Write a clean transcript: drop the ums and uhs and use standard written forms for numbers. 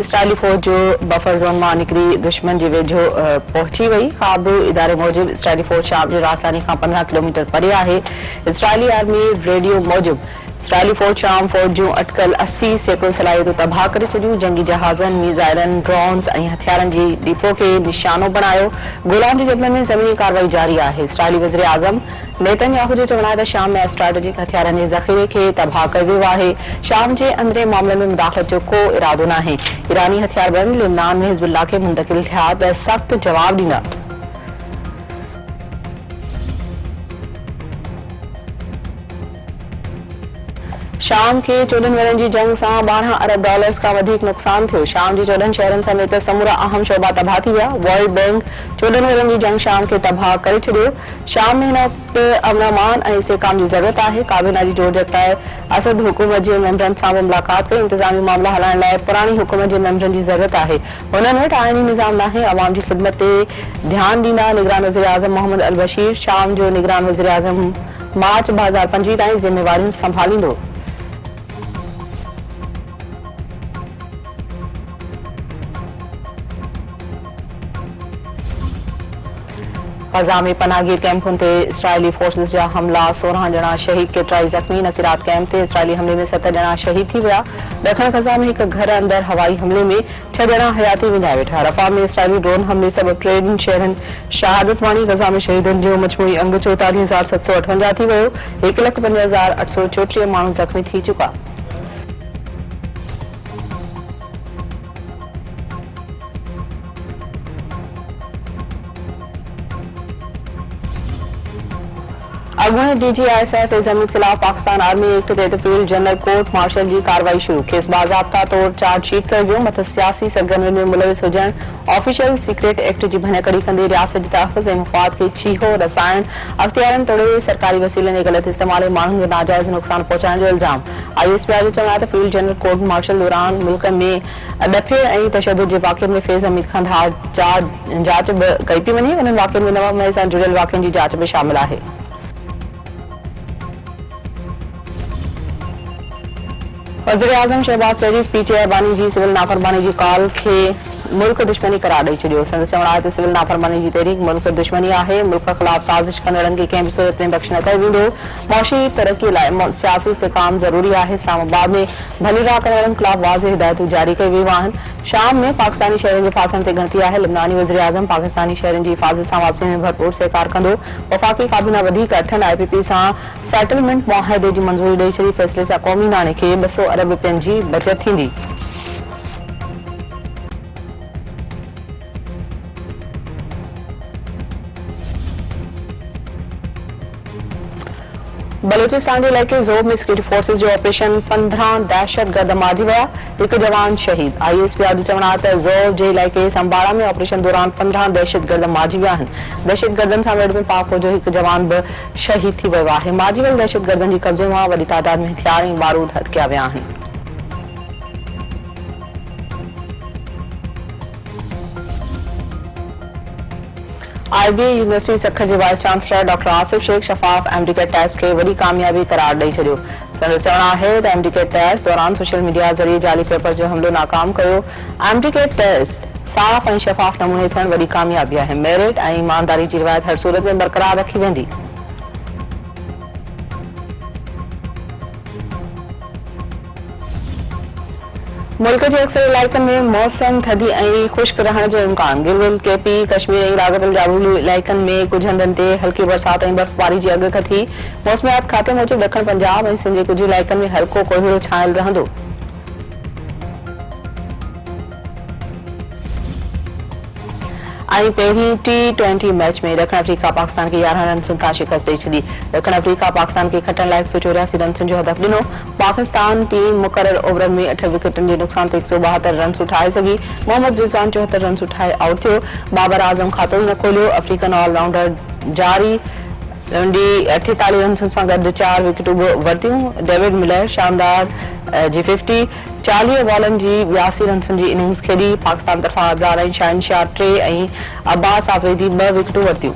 Israeli फौज जो buffer zone में निकरी दुश्मन के वेझो पहुंची वही। ख़ाब इदारे मूजिब इसराइली फौज शाम की राजधानी का 15 किलोमीटर परे है। Israeli army radio Mujib Israeli फौज शाम फौज जो अटकल 80 सैकड़ों सलाहियतूं तबाह करे छॾियूं। जंगी जहाज़न, मीज़ाइलनि, ड्रोन्स ऐं हथियारनि जी डिपो के निशानो बणायो। गोलान जे जबलनि में ज़मीनी कार्रवाई जारी है। इसराइली वज़ीर आज़म नेतन्याहू जो चवण है शाम में स्ट्रेटेजिक हथियारनि जे ज़ख़ीरे के तबाह कयो वियो आहे। शाम के अंदरे मामलनि में मुदाख़लत जो को इरादो नाहे। ईरानी हथियारबंद लिबनान में हिज़्बुल्लाह के मुंतकिल थिया त सख़्त जवाब ॾींदा। शाम के 14 वरन की जंग से 12 अरब डॉलर्स का अधिक नुकसान थियो। शाम की 14 शहरन समेत समूरा अहम शोबा तबाह थी विया। वर्ल्ड बैंक 14 वरन की जंग शाम के तबाह करे छॾियो। शाम में हिन वक्त अमन ऐं इस्तेहकाम की जरूरत है। काबीना की जोड़ जटाए असद हुकूमत के मेंबरन सां मुलाकात कई। इंतजामी मामला हलाइण लाइ पुरानी हुकूमत के मेंबरन की जरूरत है। उन्हनि वटि आइनी निज़ाम नाहे। अवाम की खिदमत ते ध्यान ॾींदा निगरान वज़ीर आज़म मोहम्मद अल बशीर। शाम जो निगरान वज़ीर आज़म मार्च 2025 ताईं जिम्मेवारियूं संभालींदो। गजा में पनाहगीर कैंपुन ते इसराइली फोर्सेस जा हमला 16 जना शहीद के 3 जख्मी। नसीरात कैंप ते इसराइली हमले में 7 जना शहीद थी विया। दखण गजा में एक घर अंदर हवाई हमले में 6 जना हयाती विञाए वेठा। रफा में इसराइली ड्रोन हमले सबब 3 शहरन शहादत वाणी। गजा में शहीदन जो मजमूई अंग 44,758 थी वियो। 1,50,834 माण्हू जख्मी थी चुका। अगुणे DGISF जमीत खिलाफ पाकिस्तान आर्मी एक्ट तहत फील्ड जनरल कोर्ट मार्शल की कार्रवाई शुरू। केस बाज़ाब्ता तौर चार्जशीट कर वियो। मत सियासी सरगर्मियों में मुलविस हुजण ऑफिशियल सीक्रेट एक्ट की भनकड़ी कंदे रियासत की तहफ़्फ़ुज़ ऐं मुफ़ाद के छीहो रसायण अख्तियारन तोड़े सरकारी वसीलन के गलत इस्तेमाल माण्हुनि खे नाजायज़ नुक़सान पहुचाइण जो इल्ज़ाम। ISPR जो चवण है फील्ड जनरल कोर्ट मार्शल दौरान मुल्क में ॾफे ऐं तशद्दुद के वाक़िअनि में फैज़ हमीद खान जांच कई पई वञे। उन्हनि वाक़िअनि में 9 मई सां जुड़ियल वाक़िअनि की जांच में शामिल है। वज़ीर आज़म शहबाज शरीफ PTI बानी की सिविल नाफरमानी की कॉल के मुल्क दुश्मनी करार ॾेई छॾियो। संदसि चवण आहे त सिविल नाफरमानी की तहरीक मुल्क दुश्मनी है। मुल्क खिलाफ साज़िश कंदड़नि खे कंहिं भी सूरत में बख़्श न कयो वेंदो। मुआशी तरक्की लाइ सियासी इस्तेहकाम ज़रूरी है। इस्लामाबाद में भली राह कंदड़नि खिलाफ वाज़ेह हिदायतूं जारी कई वियूं आहिनि। शाम में पाकिस्तानी शहरनि जे फासनि ते गिणती है। लिबनानी वज़ीर आज़म पाकिस्तानी शहरनि की हिफ़ाज़त सां वापसी में भरपूर सहकार कंदो। वफ़ाक़ी काबीना वधीक 8 IPP सां सेटलमेंट मुआहदे की मंज़ूरी ॾेई छॾी। फ़ैसिले सां क़ौमी नाणे खे 200 अरब रुपयनि की बचत थींदी। बलूचिस्तान के इलाके ज़ोब में सिक्योरिटी फोर्सेस जो ऑपरेशन 15 दहशतगर्द मारिजी विया। एक जवान शहीद। ISPR जो चवण है त ज़ोब के इलाके संबाड़ा में ऑपरेशन दौरान 15 दहशतगर्द मारिजी विया आहिनि। दहशतगर्दनि सां विढ़ में पाक फौज जो एक जवान भी शहीद थी वियो आहे। मारिजी वियल दहशतगर्दनि जी कब्ज़े मां वॾी तादाद में हथियार ऐं बारूद हथ कया विया आहिनि। IBA यूनिवर्सिटी सखर के vice chancellor doctor Asif Shaikh शफाफ एमडीकेट टेस्ट के वही कामयाबी करार ॾेई छॾियो। संदसि चवण है त एमडीकेट टेस्ट दौरान सोशल मीडिया ज़रिए जाली पेपर जो हमलो नाकाम कयो। एमडीकेट टेस्ट साफ़ और शफाफ नमूने थियण वही कामयाबी है। मेरिट और ईमानदारी की रिवायत हर सूरत में बरकरार रखी वेंदी। मुल्क के अक्सर इलाक़नि में मौसम थधी ऐं खुश्क रहण जो इम्कान। गिलगित केपी कश्मीर ऐं रागबल जाबुल इलाक़नि में कुछ हंधनि ते हल्की बरसात ऐं बर्फबारी की अॻ थी। मौसमियात खाते मूजिब ॾखण पंजाब ऐं सिंध के कुछ इलाक़नि में हल्को कोहीड़ो छायल रहंदो। पहिरीं T20 मैच में दक्षिण अफ्रीका पाकिस्तान के 11 रन का शिकस्त ॾेई छॾी। दक्षिण अफ्रीका पाकिस्तान के खटण लाइ 184 रन जो हदफ ॾिनो। पाकिस्तान टीम मुक़रर ओवरन में 8 विकेटन के नुक़सान ते 172 रन ठाहे सघी। मोहम्मद रिज़वान 74 रन ठाहे आउट थियो। बाबर आज़म खातो न खोलियो। अफ्रीकन ऑलराउंडर जारी 48 रन सां गॾु 4 विकेटूं वरितियूं। डेविड मिलर शानदार जी 50 40 बॉलन की 82 रन की इनिंग्स खेॾी। पाकिस्तान तरफा अबरार ऐं शाहिन शाह 3 ऐं अब्बास आफरीदी 2 विकेटूं वरितियूं।